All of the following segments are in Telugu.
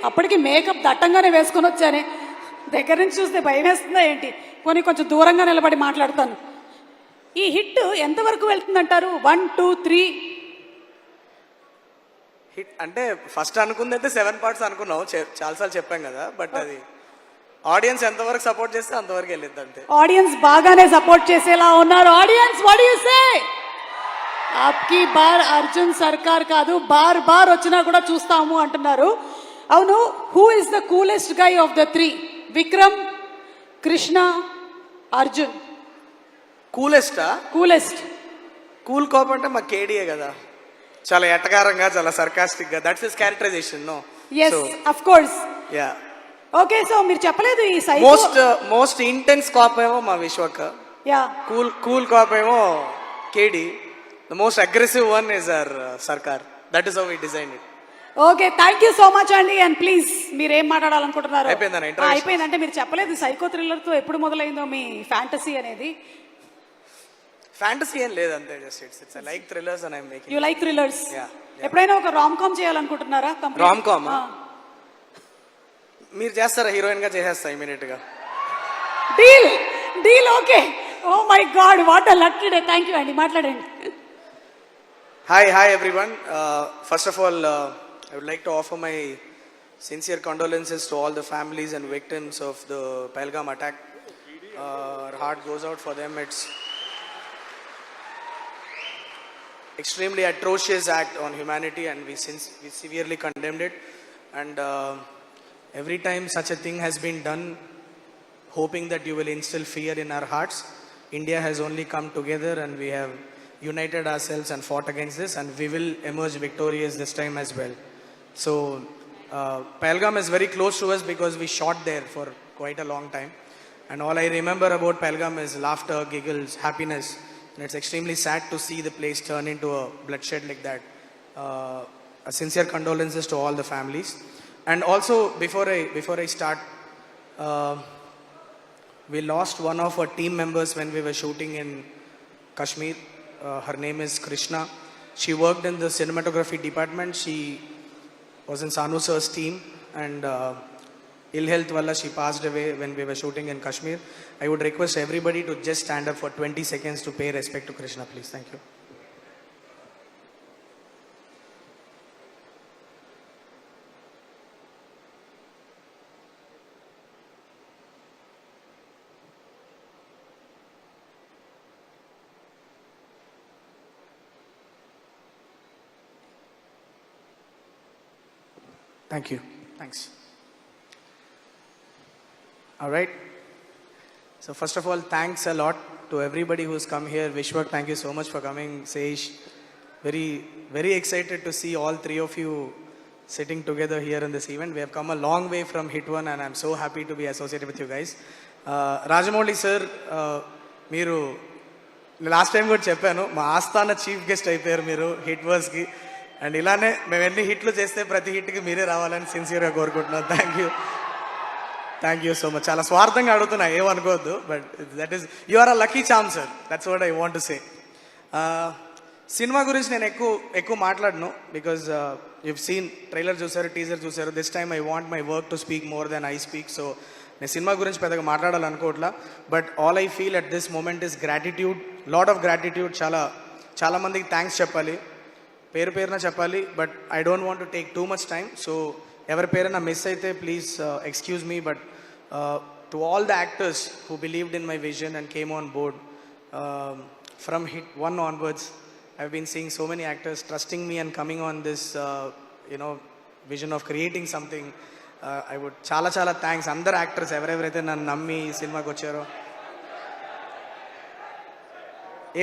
అప్పటికి మేకప్ దట్టంగానే వేసుకొని వచ్చానే, దగ్గర నుంచి చూస్తే భయం వేస్తుందా ఏంటి? కొంచెం దూరంగా నిలబడి మాట్లాడతాను. ఈ హిట్ ఎంతవరకు వెళ్తుందంటారు? 1, 2, 3 హిట్ అంటే ఫస్ట్ అనుకుందైతే 7 parts అనుకున్నాం, చాలాసార్లు చెప్పాం కదా. బట్ అది ఆడియన్స్ ఎంతవరకు సపోర్ట్ చేస్తే అంతవరకు వెళ్ళిద్ది అంతే. ఆడియన్స్ బాగానే సపోర్ట్ చేసేలా ఉన్నారు. Audience what do you say? ఆప్కి బార్ అర్జున్ సర్కార్ కాదు, బార్ వచ్చినా కూడా చూస్తాము అంటున్నారు. అవును, who is the coolest guy of the 3? Vikram, Krishna, Arjun. Coolest cool cop అంటే మా కేడీఏ కదా, చాలా ఎటకారంగా, చాలా సర్కాస్టిక్ గా. That's his characterization. No, yes of course. Yeah, okay. So మీరు చెప్పలేదు ఈ సైకో మోస్ట్ ఇంటెన్స్ కాప్ ఏమో మా విశ్వక్. యా, కూల్ కాప్ ఏమో KD. The most aggressive one is our Sarkar. That is how we design it. Okay, thank you so much అండి. అండ్ ప్లీజ్ మీరు ఏం మాట్లాడాలనుకుంటున్నారు? అయిపోయిందంటే మీరు చెప్పలేదు సైకో థ్రిల్లర్ తో ఎప్పుడు మొదలైందో మీ ఫ్యాంటసీ అనేది. ఫ్యాంటసీ ఏం లేదు, అంతే. Just it's like thrillers and I am making. You like thrillers? ఎప్పుడైనా ఒక రామ్ కామ్ చేయాలనుకుంటున్నారా? రామ్ కామ్ మీరు చేస్తారా? హీరోయిన్ గా చేసేస్తా ఇమీడియట్ గా. Deal. Okay. Oh my god, what a lucky day. Thank you అండి, మాట్లాడండి. Hi everyone. First of all, I would like to offer my sincere condolences to all the families and victims of the Pahalgam attack. Our heart goes out for them. It's extremely atrocious act on humanity, and we severely condemned it. And every time such a thing has been done, hoping that you will instill fear in our hearts, India has only come together and we have united ourselves and fought against this, and we will emerge victorious this time as well. So Pahalgam is very close to us because we shot there for quite a long time, and all I remember about Pahalgam is laughter, giggles, happiness, and it's extremely sad to see the place turn into a bloodshed like that. A sincere condolences to all the families. And also before I start, we lost one of our team members when we were shooting in Kashmir. Her name is Krishna. She worked in the cinematography department. She was in Sanu sir's team, and ill health walla she passed away when we were shooting in Kashmir. I would request everybody to just stand up for 20 seconds to pay respect to Krishna, please. Thank you. Thank you. Thanks. All right. So first of all, thanks a lot to everybody who's come here. Vishwak, thank you so much for coming. Seish, very excited to see all three of you sitting together here in this event. We have come a long way from Hit 1, and I'm so happy to be associated with you guys. Rajamouli sir, మీరు లాస్ట్ టైం కూడా చెప్పాను, మా ఆస్థాన చీఫ్ గెస్ట్ అయిపోయారు మీరు హిట్ వర్స్కి. అండ్ ఇలానే మేము ఎన్ని హిట్లు చేస్తే ప్రతి హిట్కి మీరే రావాలని సిన్సియర్గా కోరుకుంటున్నాను. Thank you so much. చాలా స్వార్థంగా అడుగుతున్నా, ఏమనుకోవద్దు. But that is, you are a lucky charm sir. That's what I want to say. Cinema గురించి నేను ఎక్కువ మాట్లాడను, బికాజ్ యువ్ సీన్ ట్రైలర్ చూసారు, టీజర్ చూసారు. This time I want my work to speak more than I speak. So నేను సినిమా గురించి పెద్దగా మాట్లాడాలనుకోవట్లా. But all I feel at this moment is gratitude, lot of gratitude. చాలా మందికి థ్యాంక్స్ చెప్పాలి, పేరున చెప్పాలి. But I don't want to take too much time. So ఎవరి పేరైనా మిస్ అయితే please excuse me. But to all the actors who believed in my vision and came on board from Hit 1 onwards, I've been seeing so many actors trusting me and coming on this vision of creating something. I would చాలా థ్యాంక్స్ అందరు యాక్టర్స్ ఎవరెవరైతే నన్ను నమ్మి ఈ సినిమాకి వచ్చారో.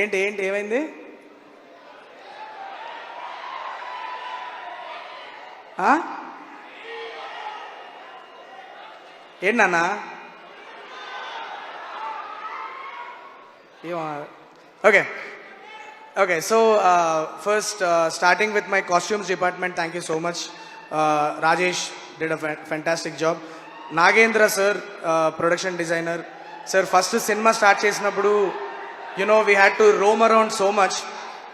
ఏంటి ఏమైంది? ఏంటన్నా? Okay, so first starting with my costumes department, thank you so much. Rajesh did a fantastic job. Nagendra sir, production designer. Sir, first cinema start చేసినప్పుడు we had to roam around so much.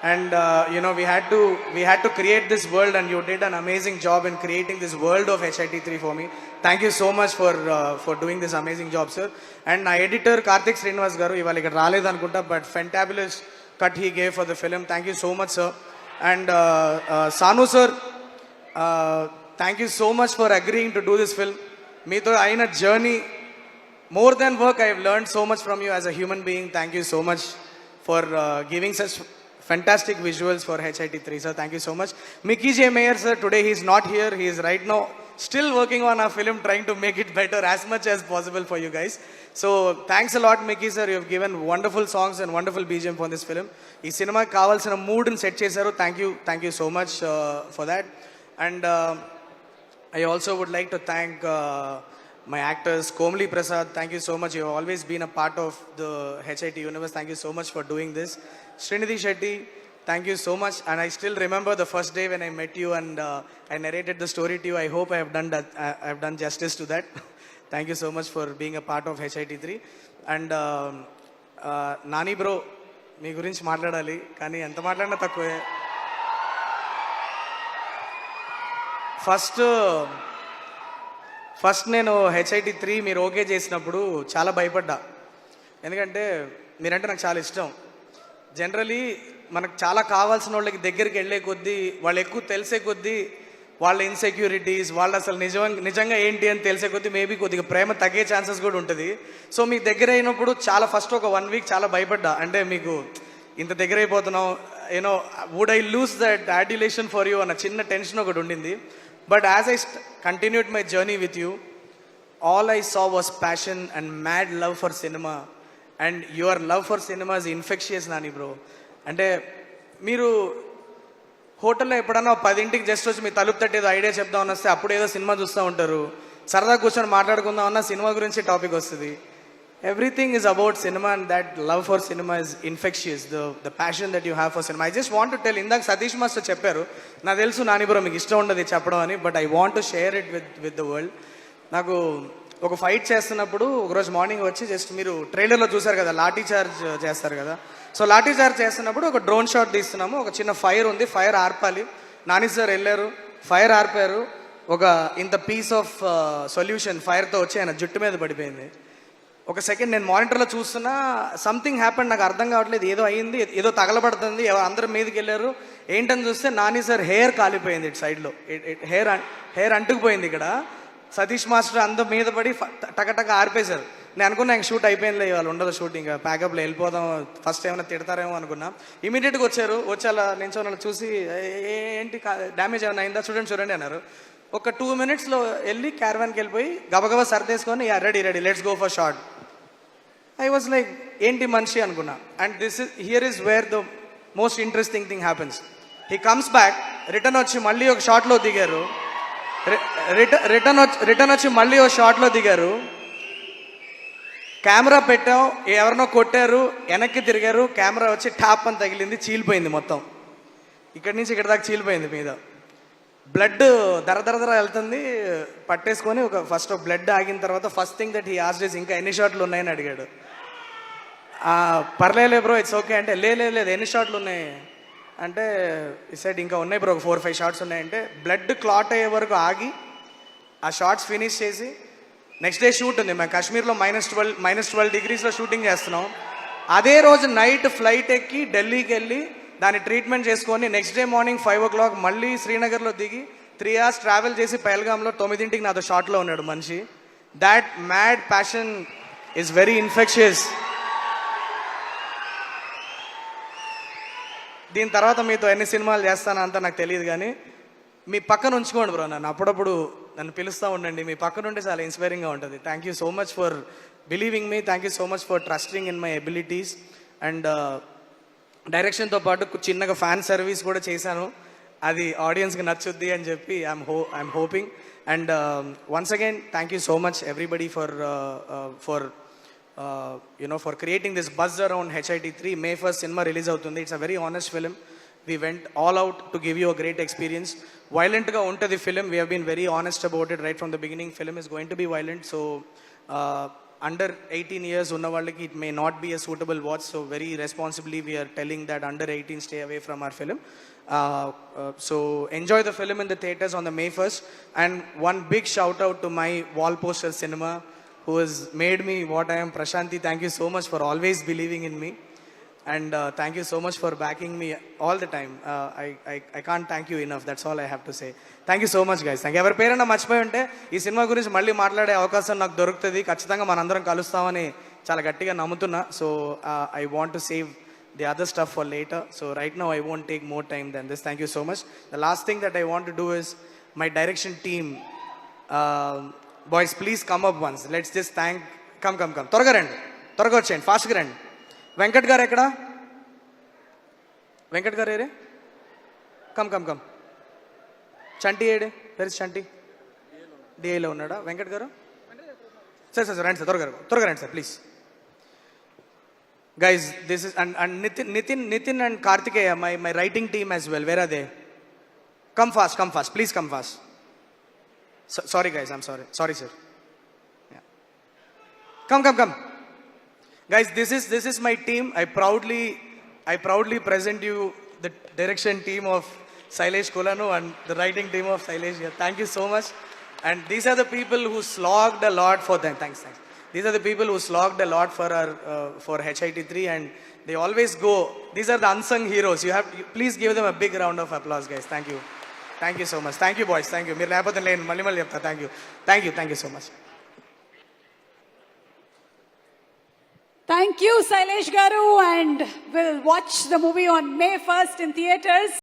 And you know, we had to create this world, and you did an amazing job in creating this world of HIT3 for me. Thank you so much for doing this amazing job, sir. And my editor Karthik Srinivas garu ivala ikkada raledu anukunta, but fantabulous cut he gave for the film. Thank you so much, sir. And Sanu sir, thank you so much for agreeing to do this film. Meeto aina journey, more than work, I have learned so much from you as a human being. Thank you so much for giving such fantastic visuals for HIT3, sir. Thank you so much. Mickey J. Mayer, sir, today he is not here. He is right now still working on our film, trying to make it better as much as possible for you guys. So thanks a lot, Mickey, sir. You have given wonderful songs and wonderful BGM for this film. Ee cinema kavalsina mood ni set chesaru. Thank you so much for that. And I also would like to thank my actors, Komli Prasad. Thank you so much. You have always been a part of the HIT universe. Thank you so much for doing this. Srinidhi Shetty, thank you so much. And I still remember the first day when I met you and I narrated the story to you. I hope I have done that. I have done justice to that. Thank you so much for being a part of HIT3. And Nani bro, మీ గురించి మాట్లాడాలి కానీ ఎంత మాట్లాడినా తక్కువే. ఫస్ట్ నేను HIT3 మీరు ఓకే చేసినప్పుడు చాలా భయపడ్డా, ఎందుకంటే మీరంటే నాకు చాలా ఇష్టం. జనరలీ మనకు చాలా కావాల్సిన వాళ్ళకి దగ్గరికి వెళ్ళే కొద్దీ, వాళ్ళు ఎక్కువ తెలిసే కొద్దీ, వాళ్ళ ఇన్సెక్యూరిటీస్, వాళ్ళు అసలు నిజంగా ఏంటి అని తెలిసే కొద్దీ మేబీ కొద్దిగా ప్రేమ తగ్గే ఛాన్సెస్ కూడా ఉంటుంది. సో మీకు దగ్గర అయినప్పుడు చాలా ఫస్ట్ ఒక 1 వీక్ చాలా భయపడ్డా, అంటే మీకు ఇంత దగ్గర అయిపోతున్నాం, you know would I lose that adulation for you అన్న చిన్న టెన్షన్ ఒకటి ఉండింది. But as I continued my journey with you, all I saw was passion and mad love for cinema. And your love for cinema is infectious Nani bro. అంటే మీరు హోటల్లో ఎప్పుడన్నా 10ంటికి జస్ట్ వచ్చి మీ తలుపు తట్టేదో ఐడియా చెప్దామని వస్తే అప్పుడు ఏదో సినిమా చూస్తూ ఉంటారు, సరదా కూర్చొని మాట్లాడుకుందామన్నా సినిమా గురించి టాపిక్ వస్తుంది. Everything is about cinema and that love for cinema is infectious, the passion that you have for cinema. I just want to tell, ఇందాక సతీష్ మాస్టర్ చెప్పారు, నాకు తెలుసు నాని బ్రో మీకు ఇష్టం ఉండదు చెప్పడం అని, but I want to share it with the world. నాకు ఒక ఫైట్ చేస్తున్నప్పుడు ఒకరోజు మార్నింగ్ వచ్చి జస్ట్ మీరు ట్రైలర్లో చూసారు కదా లాఠీ చార్జ్ చేస్తారు కదా, సో లాఠీ చార్జ్ చేస్తున్నప్పుడు ఒక డ్రోన్ షాట్ తీస్తున్నాము, ఒక చిన్న ఫైర్ ఉంది, ఫైర్ ఆర్పాలి. నాని సార్ వెళ్ళారు, ఫైర్ ఆర్పారు, ఒక ఇంత పీస్ ఆఫ్ సొల్యూషన్ ఫైర్తో వచ్చి ఆయన జుట్టు మీద పడిపోయింది. ఒక సెకండ్ నేను మానిటర్లో చూస్తున్నా, సంథింగ్ హ్యాపెండ్, నాకు అర్థం కావట్లేదు, ఏదో అయింది, ఏదో తగలబడుతుంది, అందరూ మీదకి వెళ్ళారు, ఏంటని చూస్తే నాని సార్ హెయిర్ కాలిపోయింది, ఇటు సైడ్లో హెయిర్ అంటుకుపోయింది. ఇక్కడ సతీష్ మాస్టర్ అందరూ మీద పడి టకటక ఆర్పేశారు. నేను అనుకున్నా ఇంక షూట్ అయిపోయిందిలే, వాళ్ళు ఉండదు షూట్, ఇంకా ప్యాకప్లో వెళ్ళిపోదాం, ఫస్ట్ ఏమైనా తిడతారేమో అనుకున్నా. ఇమీడియట్గా వచ్చారు, వచ్చి అలా నించోని చూసి ఏంటి డ్యామేజ్ ఏమైనా అయిందా చూడండి అన్నారు. ఒక 2 minutesలో వెళ్ళి క్యారవాన్కి వెళ్ళిపోయి గబగబా సర్దేసుకొని ready let's go for shot. I was like ఏంటి మనిషి అనుకున్నా. And here is where the most interesting thing happens. He comes back, return వచ్చి మళ్ళీ ఒక షాట్లో దిగారు, రిటర్న్ వచ్చి మళ్ళీ ఒక షాట్లో దిగారు, కెమెరా పెట్టాం, ఎవరినో కొట్టారు, వెనక్కి తిరిగారు, కెమెరా వచ్చి టాప్ అని తగిలింది, చీలిపోయింది మొత్తం, ఇక్కడి నుంచి ఇక్కడ దాకా చీలిపోయింది మీద. బ్లడ్ దర వెళ్తుంది, పట్టేసుకొని ఒక ఫస్ట్ బ్లడ్ ఆగిన తర్వాత first thing that he asked is ఇంకా ఎన్ని షాట్లు ఉన్నాయని అడిగాడు. పర్లేలే బ్రో ఇట్స్ ఓకే అంటే, లేదు ఎన్ని షాట్లు ఉన్నాయి అంటే, ఈ సైడ్ ఇంకా ఉన్నాయి బ్రో, ఒక 4-5 షాట్స్ ఉన్నాయంటే, బ్లడ్ క్లాట్ అయ్యే వరకు ఆగి ఆ షార్ట్స్ ఫినిష్ చేసి నెక్స్ట్ డే షూట్ ఉంది. మేము కాశ్మీర్లో -12 degreesలో షూటింగ్ చేస్తున్నాం. అదే రోజు నైట్ ఫ్లైట్ ఎక్కి ఢిల్లీకి వెళ్ళి దాన్ని ట్రీట్మెంట్ చేసుకొని నెక్స్ట్ డే మార్నింగ్ 5 o'clock మళ్ళీ శ్రీనగర్లో దిగి 3 hours ట్రావెల్ చేసి పహల్గామ్లో 9ంటికి నాతో షాట్లో ఉన్నాడు మనిషి. That mad passion is very infectious. దీని తర్వాత మీతో ఎన్ని సినిమాలు చేస్తానో అంతా నాకు తెలియదు, కానీ మీ పక్కన ఉంచుకోండి బ్రో, నన్ను అప్పుడప్పుడు నన్ను పిలుస్తూ ఉండండి, మీ పక్కన ఉంటే చాలా ఇన్స్పైరింగ్గా ఉంటుంది. Thank you so much for believing me, thank you so much for trusting in my abilities. And డైరెక్షన్తో పాటు చిన్నగా ఫ్యాన్ సర్వీస్ కూడా చేశాను, అది ఆడియన్స్కి నచ్చుద్ది అని చెప్పి I'm hoping. And once again thank you so much everybody for for creating this buzz around HIT3. May 1st cinema release అవుతుంది. It's a very honest film. We went all out to give you a great experience. Violent ga untadi film. We have been very honest about it right from the beginning. Film is going to be violent. So under 18 years ఉన్న వాళ్ళకి it may not be a suitable watch, so very responsibly we are telling that under 18 stay away from our film. So enjoy the film in the theaters on the May 1st, and one big shout out to my wall poster cinema who has made me what I am. Prashanti, thank you so much for always believing in me, and thank you so much for backing me all the time. I can't thank you enough. That's all I have to say. Thank you so much guys. Thank you. ఎవరి పేరైనా మర్చిపోయి ఉంటే ఈ సినిమా గురించి మళ్ళీ మాట్లాడే అవకాశం నాకు దొరుకుతుంది. ఖచ్చితంగా మనందరం కలుస్తామని చాలా గట్టిగా నమ్ముతున్నా. So I want to save the other stuff for later. So right now I won't take more time than this. Thank you so much. The last thing that I want to do is my direction team. Boys please come up once. Let's just thank. Come త్వరగా రండి, త్వరగా వచ్చేయండి, ఫాస్ట్గా రండి. వెంకట్ గారు ఎక్కడ? వెంకట్ గారు ఏరే? కమ్. చంటి ఏడే? వెరీ చంటి డిఐలో ఉన్నాడా? వెంకట్ గారు సార్ రండి సార్, త్వరగా రండి sir please. Guys this is and Nithin and Karthikeya, my writing team as well. Where are they? Come fast please come fast. Sorry guys, I'm sorry sir. Come guys, this is my team. I proudly present you the direction team of Sailesh Kolanu and the writing team of Sailesh here. Thank you so much. And these are the people who slogged a lot for them. Thanks. These are the people who slogged a lot for our for HIT3, and they always go. These are the unsung heroes. Please give them a big round of applause, guys. Thank you so much. Thank you boys. Thank you. Meer lepothe lane malli chepta. Thank you so much. Thank you, Sailesh Garu, and we'll watch the movie on May 1st in theaters.